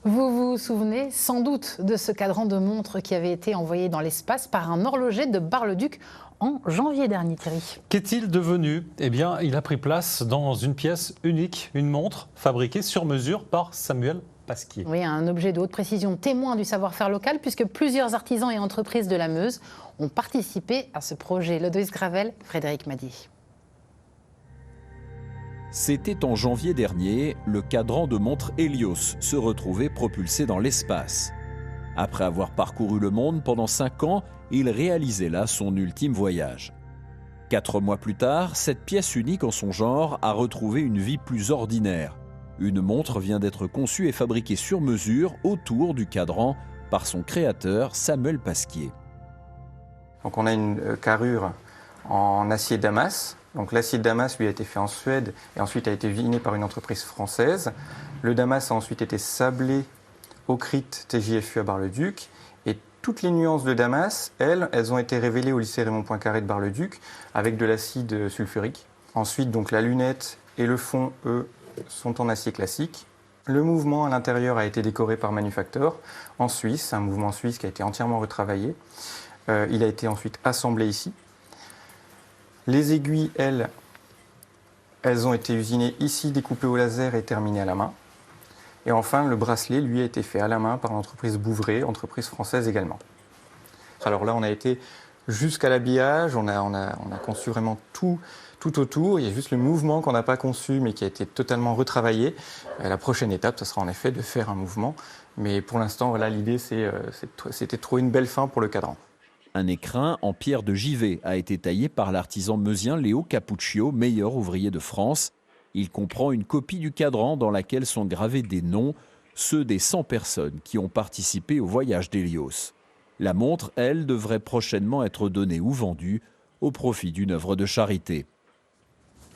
Vous vous souvenez sans doute de ce cadran de montre qui avait été envoyé dans l'espace par un horloger de Bar-le-Duc en janvier dernier, Thierry. Qu'est-il devenu? Eh bien, il a pris place dans une pièce unique, une montre fabriquée sur mesure par Samuel Pasquier. Oui, un objet de haute précision témoin du savoir-faire local puisque plusieurs artisans et entreprises de la Meuse ont participé à ce projet. Lodoïs Gravel, Frédéric Madi. C'était en janvier dernier, le cadran de montre Hélios se retrouvait propulsé dans l'espace. Après avoir parcouru le monde pendant 5 ans, il réalisait là son ultime voyage. 4 mois plus tard, cette pièce unique en son genre a retrouvé une vie plus ordinaire. Une montre vient d'être conçue et fabriquée sur mesure autour du cadran par son créateur Samuel Pasquier. Donc on a une carrure en acier Damas. Donc l'acier Damas lui a été fait en Suède et ensuite a été viné par une entreprise française. Le Damas a ensuite été sablé au CRIT TJFU à Bar-le-Duc. Et toutes les nuances de Damas, elles ont été révélées au lycée Raymond Poincaré de Bar-le-Duc avec de l'acide sulfurique. Ensuite, donc la lunette et le fond, eux, sont en acier classique. Le mouvement à l'intérieur a été décoré par Manufactor en Suisse, un mouvement suisse qui a été entièrement retravaillé. Il a été ensuite assemblé ici. Les aiguilles, elles ont été usinées ici, découpées au laser et terminées à la main. Et enfin, le bracelet, lui, a été fait à la main par l'entreprise Bouvray, entreprise française également. Alors là, on a été jusqu'à l'habillage, on a conçu vraiment tout autour. Il y a juste le mouvement qu'on n'a pas conçu, mais qui a été totalement retravaillé. La prochaine étape, ce sera en effet de faire un mouvement. Mais pour l'instant, voilà, l'idée, c'était de trouver une belle fin pour le cadran. Un écrin en pierre de Givet a été taillé par l'artisan meusien Léo Capuccio, meilleur ouvrier de France. Il comprend une copie du cadran dans laquelle sont gravés des noms, ceux des 100 personnes qui ont participé au voyage d'Hélios. La montre, elle, devrait prochainement être donnée ou vendue au profit d'une œuvre de charité.